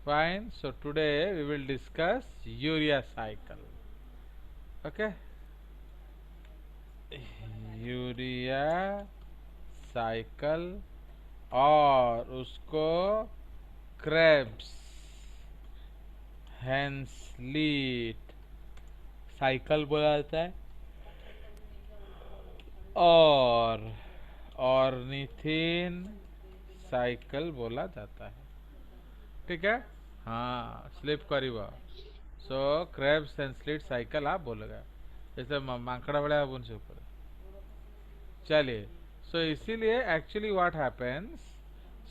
Fine. So today we will discuss urea cycle. Okay. Urea cycle और उसको Krebs हैंसलीट cycle बोला जाता है और ऑर्निथिन साइकिल बोला जाता है। ठीक है। हाँ, स्लिप करीब। सो क्रेब्स हैंसलीट साइकिल आप बोलेगा जैसे मांकड़ा बड़ा उनसे ऊपर। चलिए, सो इसीलिए एक्चुअली व्हाट हैपेंस,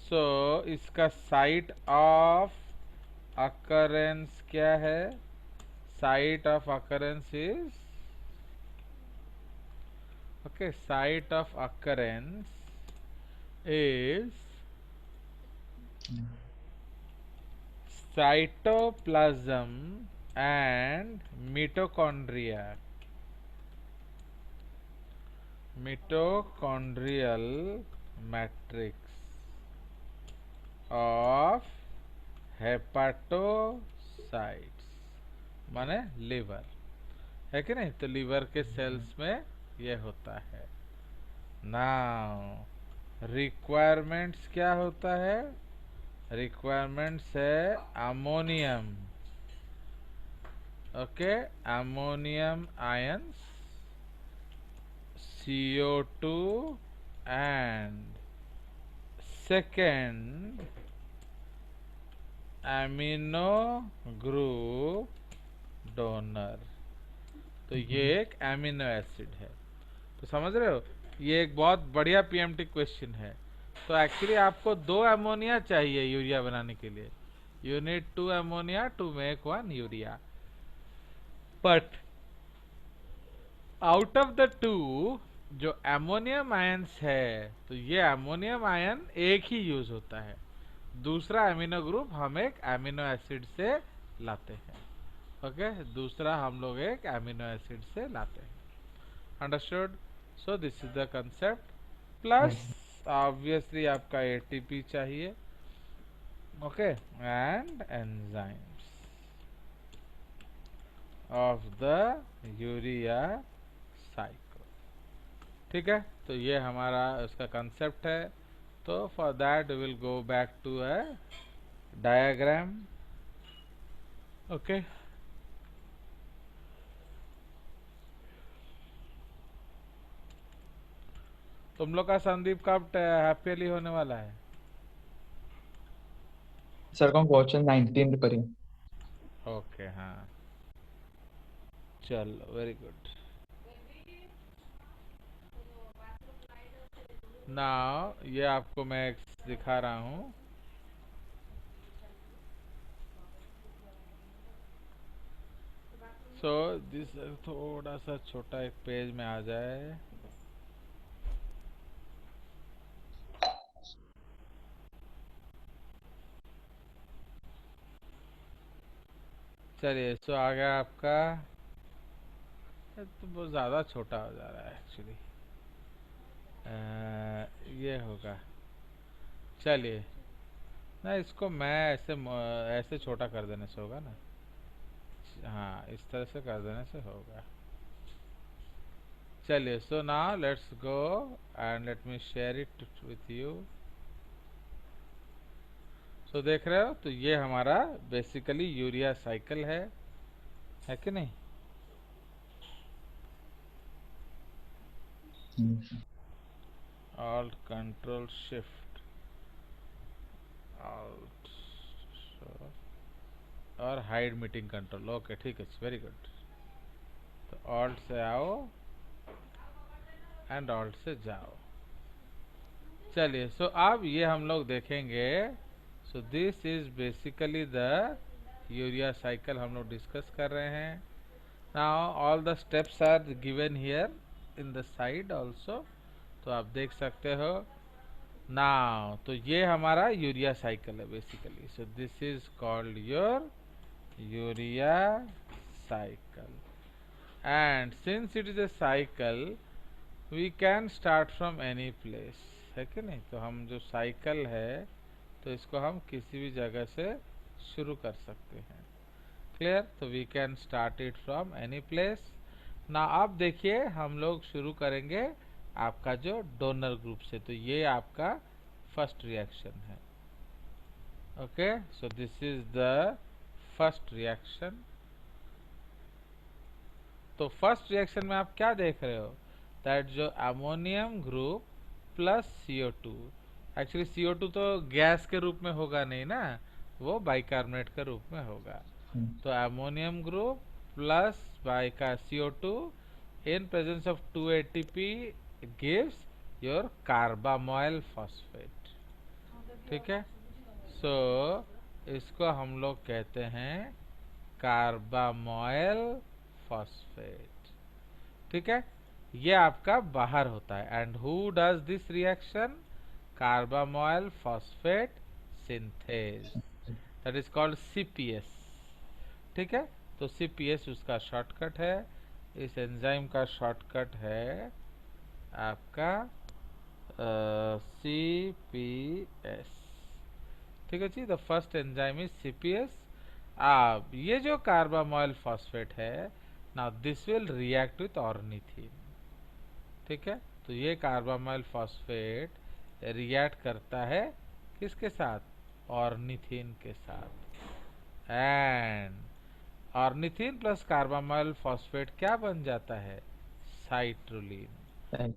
सो इसका साइट ऑफ अकरेंस क्या है? Site of occurrence is okay, site of occurrence is cytoplasm and mitochondrial matrix of हेपाटोसाइट्स माने लिवर, है कि नहीं? तो लिवर के सेल्स में ये होता है। नाउ रिक्वायरमेंट्स क्या होता है? रिक्वायरमेंट्स है ammonium, okay, ammonium ions, CO2 and second amino group donor. तो ये एक एमिनो एसिड है। तो समझ रहे हो, ये एक बहुत बढ़िया पीएमटी क्वेश्चन है। तो एक्चुअली आपको 2 अमोनिया चाहिए यूरिया बनाने के लिए। You need 2 ammonia to make 1 urea, but out of the 2 जो अमोनियम आयंस है, तो ये अमोनियम आयन एक ही यूज होता है। दूसरा अमीनो ग्रुप हम एक अमीनो एसिड से लाते हैं। ओके, दूसरा हम लोग एक अमीनो एसिड से लाते हैं। Understood? So this is the concept. Plus obviously आपका एटीपी चाहिए, okay, and enzymes of the urea cycle. ठीक है, तो ये हमारा उसका कंसेप्ट है। तो for that will go back to a diagram. Okay, तुम लोग का संदीप कब हैप्पीली होने वाला है? सर को क्वेश्चन 19 पर ही। ओके, हाँ, चलो, वेरी गुड। नाउ ये आपको मैं दिखा रहा हूँ। सो दिस थोड़ा सा छोटा एक पेज में आ जाए। चलिए, सो आ गया आपका। ये तो बहुत ज़्यादा छोटा हो जा रहा है एक्चुअली। ये होगा। चलिए, ना इसको मैं ऐसे छोटा कर देने से होगा ना। हाँ, इस तरह से कर देने से होगा। चलिए, so now let's go and let me share it with you. So देख रहे हो, तो ये हमारा बेसिकली यूरिया साइकिल है कि नहीं? ऑल्ट कंट्रोल शिफ्ट ऑल्ट और हाइड मीटिंग कंट्रोल। ओके, ठीक है, वेरी गुड। तो ऑल्ट से आओ एंड ऑल्ट से जाओ। चलिए, सो अब ये हम लोग देखेंगे। So this is basically the urea cycle हम लोग डिस्कस कर रहे हैं। Now all the steps are given here in the side also, तो आप देख सकते हो। नाउ तो ये हमारा यूरिया साइकिल है basically. So this is called your urea cycle, and since it is a cycle we can start from any place, है कि नहीं? तो हम जो साइकिल है, तो इसको हम किसी भी जगह से शुरू कर सकते हैं। क्लियर? तो we can start it from any place. ना आप देखिए हम लोग शुरू करेंगे आपका जो डोनर ग्रुप से। तो ये आपका फर्स्ट रिएक्शन है। Okay, so this is the first reaction. तो फर्स्ट रिएक्शन में आप क्या देख रहे हो, दैट जो ammonium group plus CO2, actually CO2 तो गैस के रूप में होगा नहीं ना, वो बाइकार्बोनेट के रूप में होगा। तो अमोनियम ग्रुप प्लस बाइका CO2 in presence of 2 ATP gives your carbamoyl phosphate. ठीक है, सो इसको हम लोग कहते हैं कार्बामोइल फॉस्फेट। ठीक है, ये आपका बाहर होता है। And who does this reaction? Carbamoyl phosphate synthase, that is called CPS। ठीक है, तो CPS उसका शॉर्टकट है। इस एंजाइम का शॉर्टकट है आपका CPS। ठीक है जी, the first enzyme is CPS। अब ये जो कार्बामोइल फॉस्फेट है, now this will react with ornithine. ठीक है, तो ये कार्बामोइल फॉस्फेट रिएक्ट करता है किसके साथ? ऑर्निथीन के साथ। And ornithine plus carbamoyl phosphate क्या बन जाता है? Citrulline.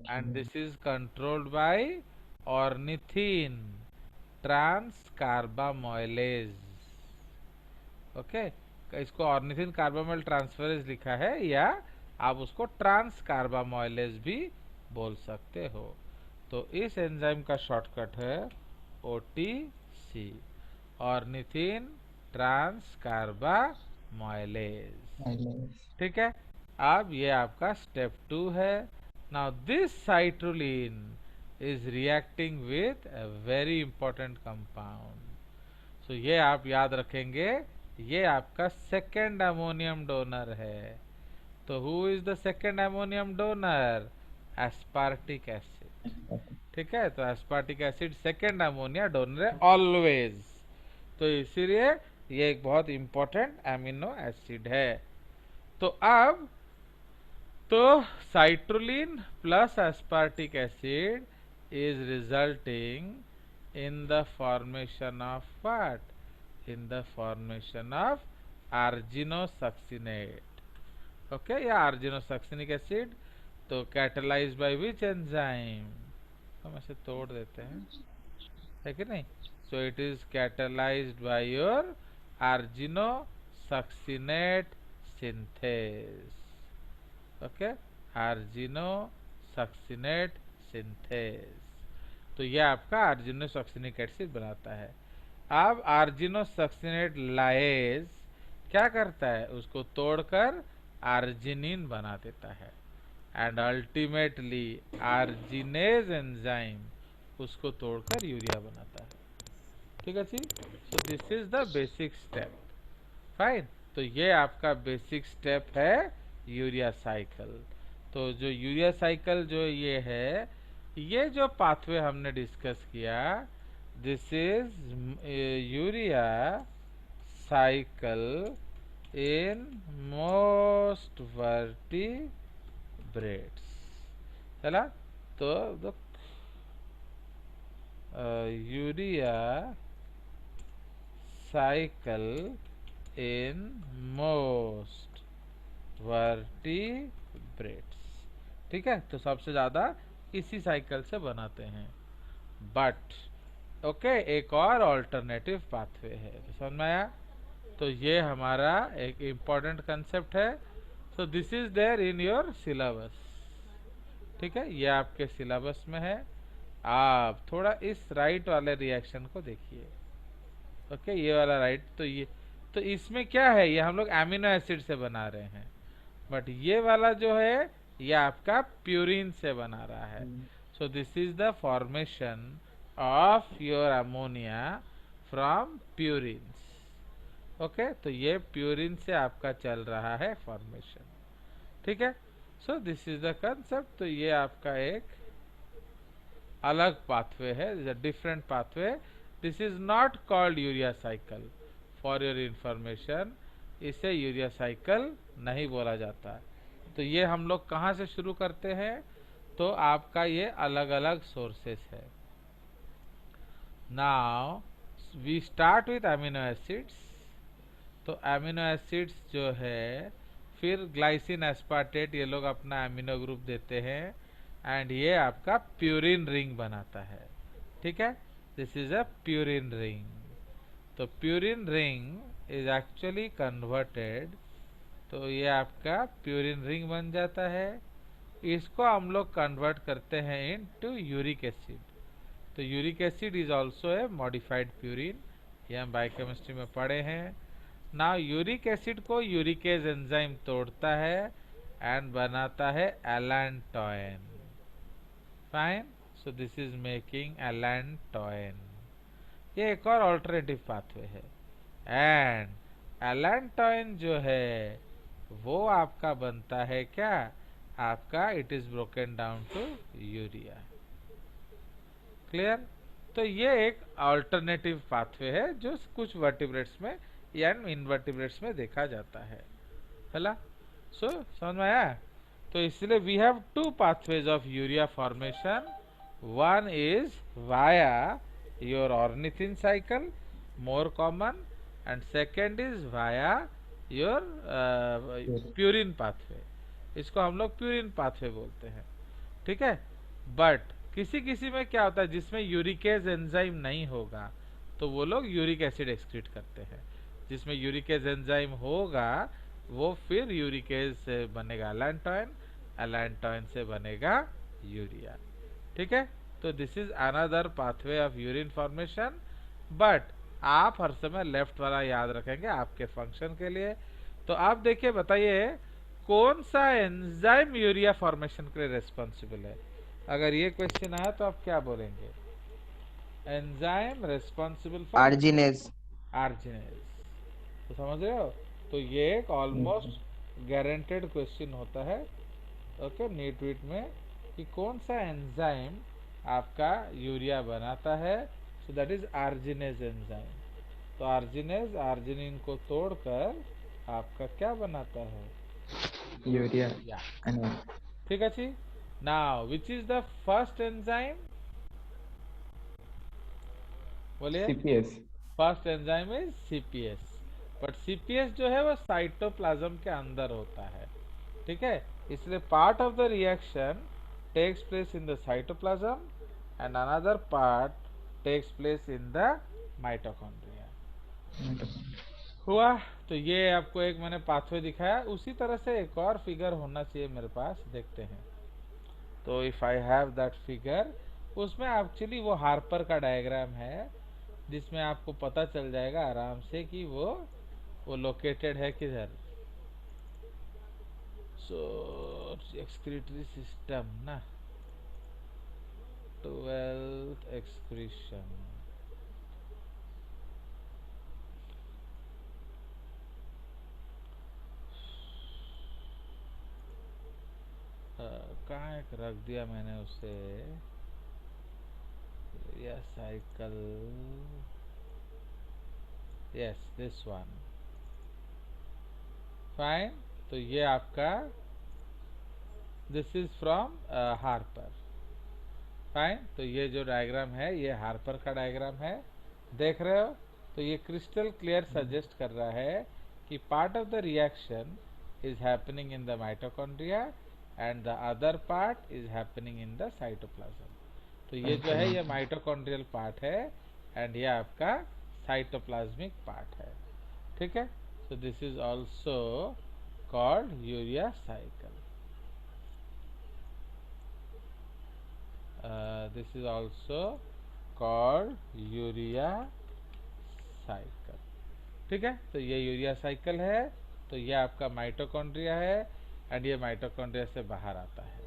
And this is controlled by ornithine trans carbamoylase. Okay, इसको ऑर्निथीन कार्बामोइल ट्रांसफरेज लिखा है, या आप उसको ट्रांस कार्बामोइलेज भी बोल सकते हो। तो इस एंजाइम का शॉर्टकट है OTC, ऑर्निथीन ट्रांस कार्बामोइलेज। ठीक है, अब ये आपका स्टेप 2 है। Now this citrulline is reacting with a very important compound. So ये आप याद रखेंगे, ये आपका सेकेंड अमोनियम डोनर है। तो who is the second ammonium donor? Aspartic acid. ठीक है, तो aspartic acid second ammonia donor है ऑलवेज। तो इसीलिए ये एक बहुत इंपॉर्टेंट एमिनो एसिड है। तो अब तो citrulline plus aspartic acid is resulting in the formation of what? In the formation of arginosuccinate. Okay, या arginosuccinic acid। तो catalyzed by which enzyme? हम ऐसे तोड़ देते हैं, है कि नहीं? So it is catalyzed by your arginosuccinate synthase। Okay, arginosuccinate synthase. तो यह आपका आर्जिनोसक्सिनिक एसिड बनाता है। अब आर्जिनोसक्सिनेट लाएज क्या करता है? उसको तोड़कर आर्जिनिन बना देता है। एंड अल्टीमेटली आर्जिनेज एंजाइम उसको तोड़कर यूरिया बनाता है। ठीक है जी, so this is the basic step. Fine, तो ये आपका बेसिक स्टेप है यूरिया साइकिल। तो जो यूरिया साइकिल जो ये है, ये जो पाथवे हमने डिस्कस किया, this is urea cycle in most vertebrates. चला, तो urea cycle in most vertebrates. ठीक है, तो सबसे ज्यादा इसी साइकिल से बनाते हैं। बट ओके, एक और ऑल्टरनेटिव पाथवे है। तो समझ में आया? तो ये हमारा एक इम्पॉर्टेंट कंसेप्ट है। So this is there in your syllabus. ठीक है, ये आपके सिलेबस में है। आप थोड़ा इस राइट वाले रिएक्शन को देखिए। ओके, ये वाला राइट, तो इसमें क्या है? ये हम लोग एमिनो एसिड से बना रहे हैं, बट ये वाला जो है ये आपका प्यूरिन से बना रहा है। So this is the formation of your ammonia from purines. Okay, तो ये प्यूरिन से आपका चल रहा है फॉर्मेशन। ठीक है, so this is the concept. तो ये आपका एक अलग पाथवे है, different pathway. This is not called urea cycle. For your information, इसे यूरिया साइकिल नहीं बोला जाता। तो ये हम लोग कहाँ से शुरू करते हैं, तो आपका ये अलग अलग सोर्सेस है। Now we start with amino acids. तो अमीनो एसिड्स जो है, फिर ग्लाइसिन एस्पार्टेट, ये लोग अपना अमीनो ग्रुप देते हैं एंड ये आपका प्यूरिन रिंग बनाता है। ठीक है, this is a purine ring. तो purine ring is actually converted, तो ये आपका प्यूरिन रिंग बन जाता है। इसको हम लोग कन्वर्ट करते हैं इनटू यूरिक एसिड। तो uric acid is also a modified purine, ये हम बायोकेमिस्ट्री में पढ़े हैं। नाउ यूरिक एसिड को यूरिकेज एंजाइम तोड़ता है एंड बनाता है allantoin. Fine, so this is making allantoin. ये एक और ऑल्टरनेटिव पाथवे है। एंड एलांटोइन जो है वो आपका बनता है क्या, आपका it is broken down to urea. Clear. तो ये एक अल्टरनेटिव पाथवे है जो कुछ वर्टिब्रेट्स में या इनवर्टिब्रेट्स में देखा जाता है। हैला, सो समझ में आया। तो इसलिए we have two pathways of urea formation. One is via your ornithine cycle, more common, and second is via your purine pathway. इसको हम लोग प्यूरिन पाथवे बोलते हैं। ठीक है, बट किसी किसी में क्या होता है जिसमें यूरिकेज एंजाइम नहीं होगा, तो वो लोग यूरिक एसिड एक्सक्रीट करते हैं। जिसमें यूरिकेज एंजाइम होगा वो फिर यूरिकेज से बनेगा एलांटोइन, एलांटोइन से बनेगा यूरिया। ठीक है, तो this is another pathway of urine formation. But आप हर समय लेफ्ट वाला याद रखेंगे आपके फंक्शन के लिए। तो आप देखिए, बताइए कौन सा एंजाइम यूरिया फॉर्मेशन के लिए रेस्पॉन्सिबल है। अगर ये क्वेश्चन आया तो आप क्या बोलेंगे, enzyme responsible for arginase. Arginase. तो समझ रहे हो, तो ये एक ऑलमोस्ट गारंटेड क्वेश्चन होता है ओके नीट वीट में, कि कौन सा एंजाइम आपका यूरिया बनाता है। So that is arginase enzyme. तो आर्जिनेज आर्जिनिन को तोड़कर आपका क्या बनाता है, यूरिया। या। and ठीक है जी। Now which is the first enzyme, बोलिए। CPS। First enzyme is CPS. But CPS जो है वो साइटोप्लाज्म के अंदर होता है। ठीक है, इसलिए part of the reaction takes place in the cytoplasm and another part takes place in the mitochondria. हुआ। तो ये आपको एक मैंने पाथवे दिखाया, उसी तरह से एक और फिगर होना चाहिए मेरे पास, देखते हैं। तो if I have that figure, उसमें एक्चुअली वो हार्पर का डायग्राम है जिसमें आपको पता चल जाएगा आराम से कि वो लोकेटेड है किधर। सो एक्सक्रीटरी सिस्टम ना, 12th एक्सक्रीशन। कहाँ एक रख दिया मैंने उसे, या cycle, yes this one. Fine, तो ये आपका this is from Harper. Fine, तो ये जो डायग्राम है ये हार्पर का डायग्राम है, देख रहे हो। तो ये क्रिस्टल क्लियर सजेस्ट कर रहा है कि part of the reaction is happening in the mitochondria and the other part is happening in the cytoplasm. तो ये जो है ये माइटोकॉन्ड्रियल पार्ट है एंड ये आपका साइटोप्लाज्मिक पार्ट है। ठीक है, so this is also called urea cycle. This is also called urea cycle. ठीक है, तो ये यूरिया साइकिल है। तो ये आपका माइटोकॉन्ड्रिया है एंड ये माइटोकॉन्ड्रिया से बाहर आता है।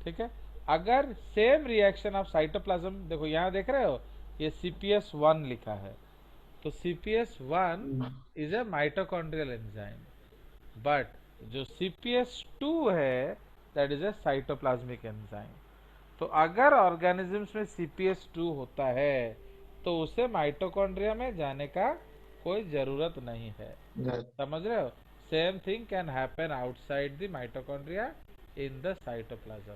ठीक है, अगर सेम रिएक्शन आप साइटोप्लाज्म, देखो यहाँ देख रहे हो ये CPS1 लिखा है, तो CPS1 is a mitochondrial enzyme, but जो CPS2 है that is a cytoplasmic enzyme. तो अगर ऑर्गेनिजम्स में CPS2 होता है तो उसे माइटोकॉन्ड्रिया में जाने का कोई जरूरत नहीं है। समझ रहे हो? Same thing can happen outside the mitochondria in the cytoplasm,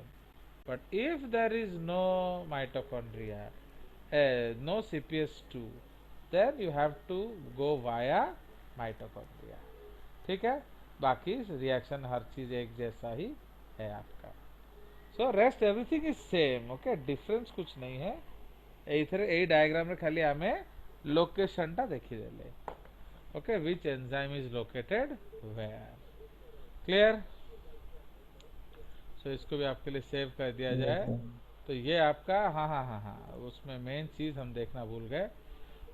but if there is no mitochondria, no CPS2, then you have to go via mitochondria. ठीक है, बाकी रिएक्शन हर चीज एक जैसा ही है आपका। So rest everything is same. Okay, difference कुछ नहीं है। एइथरे एई डायग्राम रे खाली हमें लोकेशन टा देखी देले। Okay, which enzyme is located where. Clear? So इसको भी आपके लिए सेव कर दिया जाए। तो ये आपका, हाँ हाँ हाँ हाँ, उसमें मेन चीज हम देखना भूल गए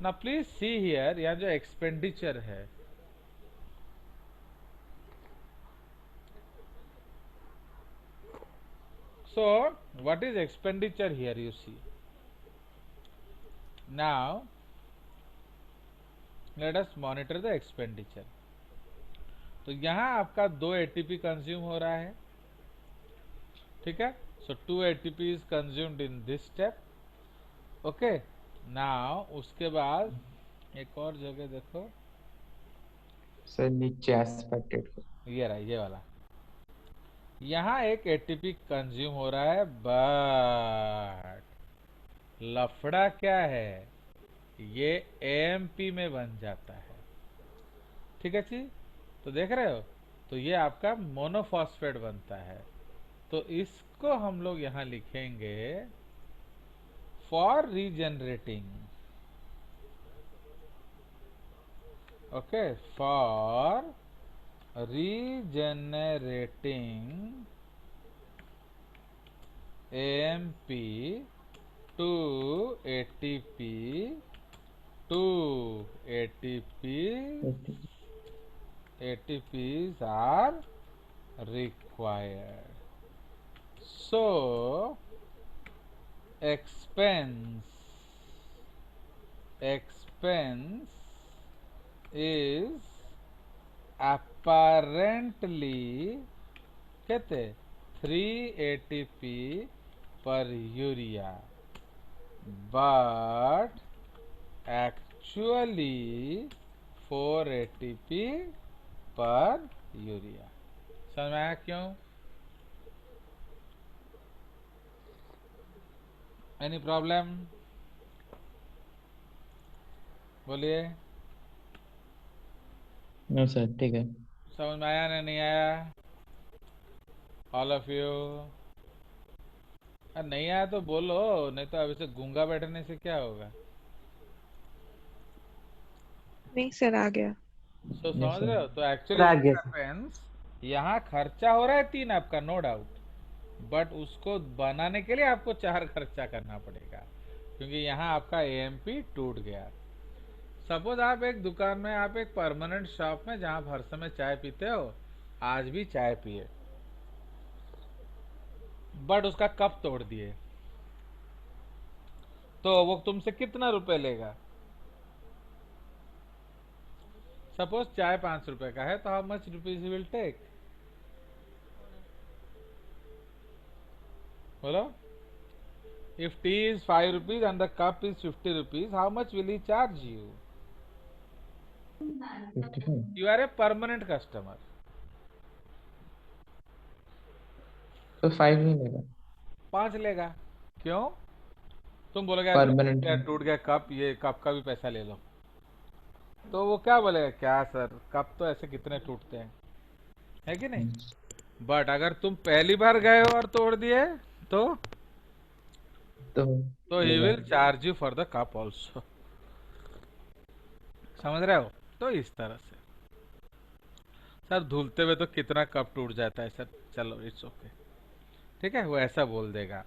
ना। प्लीज सी हियर, यहाँ जो एक्सपेंडिचर है, so what is expenditure here? You see, now let us monitor the expenditure। तो यहाँ आपका 2 ATP कंज्यूम हो रहा है। ठीक है, so 2 ATP is consumed in this step। Okay, now उसके बाद एक और जगह देखो सर, नीचे एस्पेक्टेड। ये रहा, ये वाला। यहाँ एक एटीपी कंज्यूम हो रहा है, बट लफड़ा क्या है, ये एएमपी में बन जाता है। ठीक है जी, तो देख रहे हो, तो ये आपका मोनोफॉस्फेट बनता है। तो इसको हम लोग यहाँ लिखेंगे for regenerating. Okay, for regenerating AMP to ATP to ATPs are required. So expense is apparently कहते 3 ATP per urea, but actually 4 ATP per urea। समझ में आया क्यों? Any problem? बोलिए। नो सर, ठीक है। समझ में आया ना, नहीं आया? ऑल ऑफ यू नहीं आया तो बोलो, नहीं तो अभी से गूंगा बैठने से क्या होगा। नहीं सर, आ गया। समझ रहे हो? तो एक्चुअली यहाँ खर्चा हो रहा है 3 आपका, नो डाउट, बट उसको बनाने के लिए आपको 4 खर्चा करना पड़ेगा, क्योंकि यहाँ आपका एएमपी टूट गया। सपोज आप एक दुकान में, आप एक परमानेंट शॉप में जहाँ हर समय चाय पीते हो, आज भी चाय पिए, बट उसका कप तोड़ दिए, तो वो तुमसे कितना रुपए लेगा? सपोज चाय 5 रुपए का है, तो how much rupees will take? बोलो। If tea is 5 rupees and the cup is 50 rupees, how much will he charge you? 55। You are a permanent customer. तो 5 नहीं लेगा, 5 लेगा। क्यों? तुम बोलोगे यार परमानेंट। टूट गया कप, ये कप का भी पैसा ले लो, तो वो क्या बोलेगा, क्या सर कप तो ऐसे कितने टूटते हैं, है कि नहीं? बट अगर तुम पहली बार गए हो और तोड़ दिए, तो he will charge you for the cup also. समझ रहे हो? तो इस तरह से सर धुलते हुए तो कितना कप टूट जाता है सर, चलो इट्स ओके, ठीक है, वो ऐसा बोल देगा,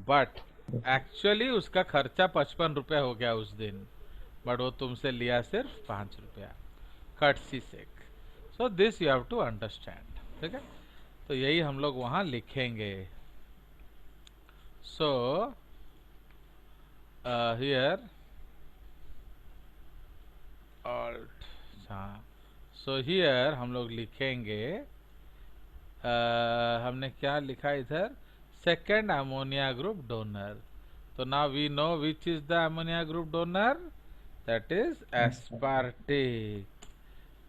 बट एक्चुअली उसका खर्चा 55 रुपया हो गया उस दिन, बट वो तुमसे लिया सिर्फ 5 रुपया, courtesy sake. So this you have to understand. ठीक है, तो यही हम लोग वहां लिखेंगे। सो हियर ऑल्ट, हाँ, सो हियर हम लोग लिखेंगे, हमने क्या लिखा इधर, सेकेंड अमोनिया ग्रुप डोनर। तो now we know which is the ammonia group donor, that is aspartic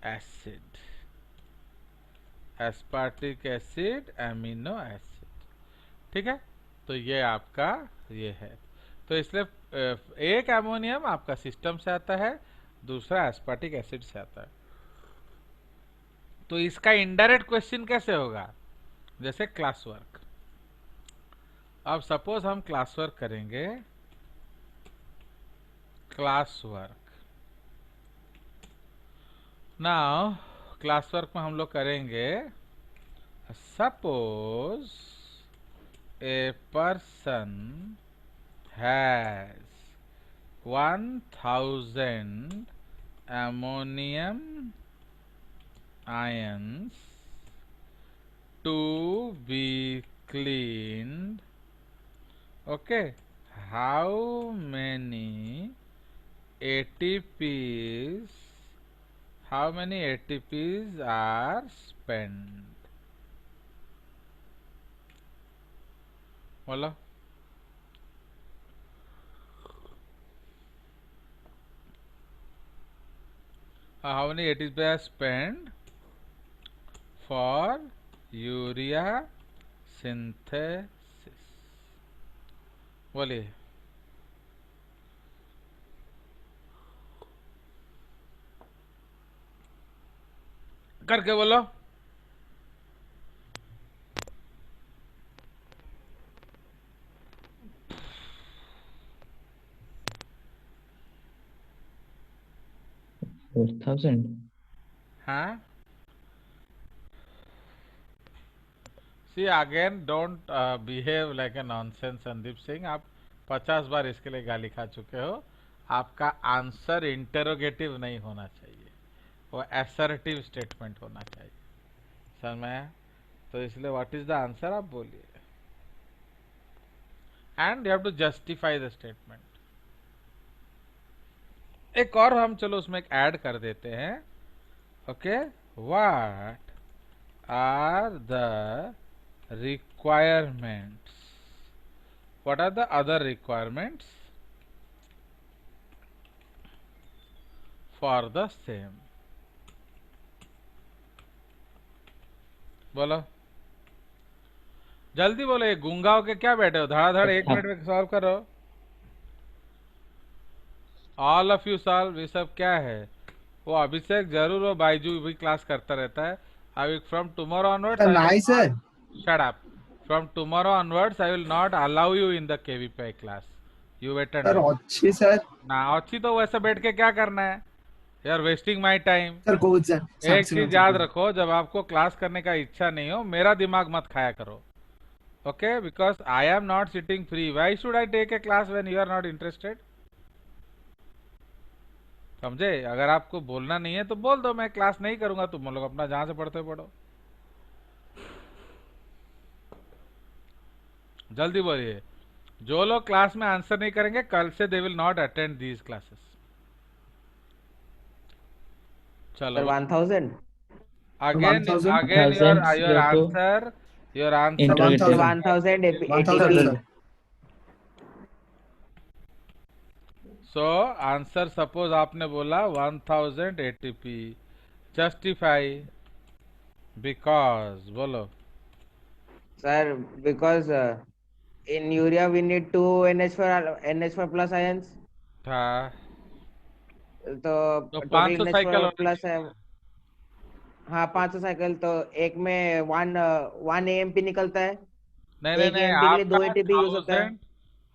acid. aspartic acid, amino acid. ठीक है, तो ये आपका ये है। तो इसलिए एक अमोनियम आपका सिस्टम से आता है, दूसरा एस्पार्टिक एसिड से आता है। तो इसका इनडायरेक्ट क्वेश्चन कैसे होगा, जैसे क्लास वर्क। अब सपोज हम क्लास वर्क करेंगे, class work. Now class work में हम लोग करेंगे, suppose a person has 1000 ammonium ions to be cleaned. Okay, how many ATPs are spent? बोलो। How many ATPs are spent for urea synthesis? बोलिए। करके बोलो। हाँ, see again don't behave like a nonsense Sandeep Singh. आप 50 बार इसके लिए गाली खा चुके हो। आपका आंसर इंटेरोगेटिव नहीं होना चाहिए, वो असर्टिव स्टेटमेंट होना चाहिए। समझ में आया? तो इसलिए व्हाट इज द आंसर आप बोलिए, and you have to justify the statement. एक और हम चलो उसमें एक ऐड कर देते हैं। Okay, what are the requirements? What are the other requirements for the same? बोलो जल्दी बोलो, ये गूंगा होके क्या बैठे हो, धड़ाधड़ 1 मिनट में सॉल्व करो। All of you solve. ये सब क्या है, वो अभिषेक जरूर, वो बाइजू भी क्लास करता रहता है। आई फ्रॉम टुमारो ऑनवर्ड्स नहीं sir, shut up. From tomorrow onwards, I will not allow you in the KVPI class. You wait and sir watch. अच्छी सर, ना अच्छी तो वैसे बैठ के क्या करना है, you are wasting my time. Sir बहुत सर एक चीज याद रखो, जब आपको क्लास करने का इच्छा नहीं हो, मेरा दिमाग मत खाया करो। Okay, because I am not sitting free. Why should I take a class when you are not interested? समझे? अगर आपको बोलना नहीं है तो बोल दो, मैं क्लास नहीं करूंगा, तुम लोग अपना जहां से पढ़ते हो पढ़ो। जल्दी बोलिए। जो लोग क्लास में आंसर नहीं करेंगे, कल से they will not attend these classes. चलो 1000 again 1000 again your answer 1000 1000 so answer suppose आपने बोला 1000 ATP, जस्टिफाई बिकॉज। बोलो sir, because in urea we need 2 NH4 plus ions, था तो तो total 500 साइकिल NH4 plus है। हाँ 500 साइकिल, तो एक में 1 AMP निकलता है। नहीं नहीं एक नहीं, AMP के लिए 2 ATP यूज होता है।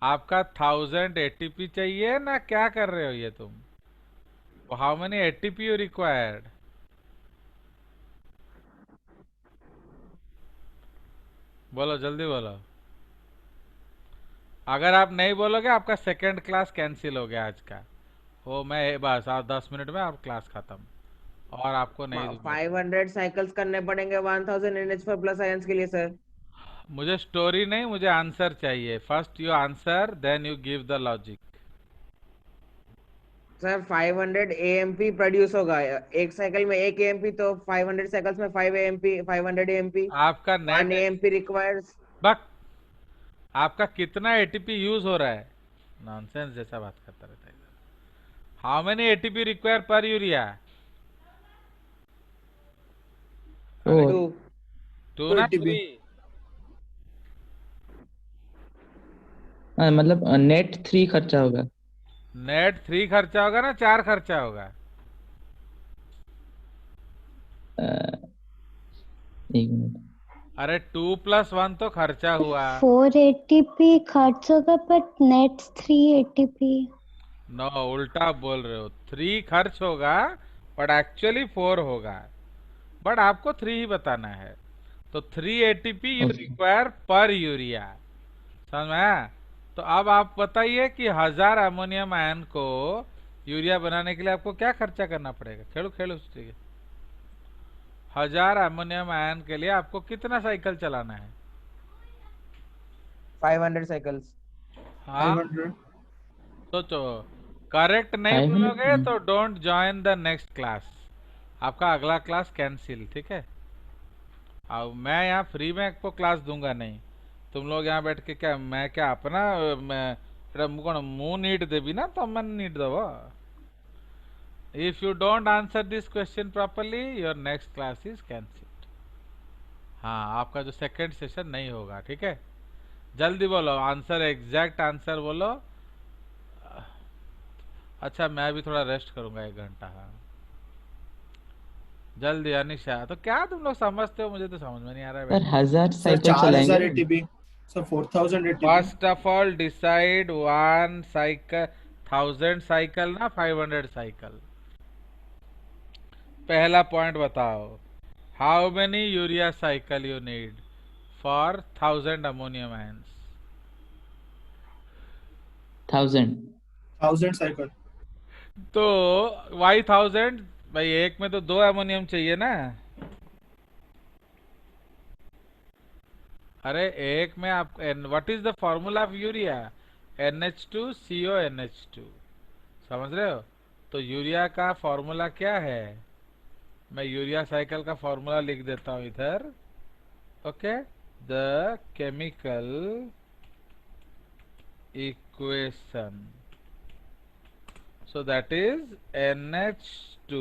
आपका 1000 ATP चाहिए ना, क्या कर रहे हो ये तुम? How many ATP you required? बोलो जल्दी बोलो। अगर आप नहीं बोलोगे, आपका सेकंड क्लास कैंसिल हो गया आज का। वो मैं बस 10 मिनट में आप क्लास खत्म, और आपको नहीं दूंगा। 500 साइकिल्स करने पड़ेंगे 1000 NH4 प्लस आयंस के लिए सर। मुझे स्टोरी नहीं, मुझे आंसर चाहिए। First you answer, then you give the logic. Sir 500 AMP produce होगा एक साइकिल में, 1 AMP, तो 500 साइकिल्स में 5 AMP, 500 AMP। आपका 1 AMP रिक्वायर्स। बक, आपका कितना ATP यूज हो रहा है? नॉनसेंस जैसा बात करता रहता है। हाउ मेनी एटीपी रिक्वायर पर यूरिया? अरे 4. 2. 2 ना ATP. 3? हाँ मतलब नेट 3 खर्चा होगा. नेट 3 खर्चा होगा ना 4 खर्चा होगा? अ, एक मिनट. अरे 2 + 1 तो खर्चा हुआ. 4 एटीपी खर्च होगा बट नेट 3 एटीपी. नो, उल्टा बोल रहे हो. 3 खर्च होगा बट एक्चुअली 4 होगा. बट आपको 3 ही बताना है. तो 3 एटीपी यू Okay. रिक्वायर पर यूरिया. समझ में आया? तो अब आप बताइए कि 1000 अमोनियम आयन को यूरिया बनाने के लिए आपको क्या खर्चा करना पड़ेगा? खेलो खेलो, ठीक है. 1000 अमोनियम आयन के लिए आपको कितना साइकिल चलाना है? 500 साइकिल्स. हाँ, 500. सोचो. करेक्ट नहीं 500. बोलोगे तो don't join the next class. आपका अगला क्लास कैंसिल, ठीक है? अब मैं यहाँ फ्री में आपको क्लास दूंगा नहीं. तुम लोग यहाँ बैठ के क्या, मैं क्या अपना मैं कौन मुंह नीट देवी ना तो मैं नीट दबो. If you don't answer this question properly your next class is cancelled. हाँ, आपका जो सेकंड सेशन नहीं होगा, ठीक है? जल्दी बोलो आंसर, एग्जैक्ट आंसर बोलो. अच्छा, मैं भी थोड़ा रेस्ट करूंगा 1 घंटा. हाँ, जल्दी अनिशा. तो क्या तुम लोग समझते हो? मुझे तो समझ में नहीं आ रहा है सर बेटा. 1000 Sir, साइकिल 4000 चलाएंगे. ATP. Sir, 4000 ATP. First of all decide 1 cycle 1000 cycle ना 500 साइकिल. पहला पॉइंट बताओ. How many urea cycle you need for 1000 ammonium ions? 1000. 1000 cycle. तो वाई 1000 भाई, एक में तो 2 अमोनियम चाहिए ना. अरे एक में आप, what is the formula of urea? NH2CONH2. समझ रहे हो? तो यूरिया का फॉर्मूला क्या है? मैं यूरिया साइकिल का फॉर्मूला लिख देता हूं इधर. Okay, the chemical equation. So that is NH2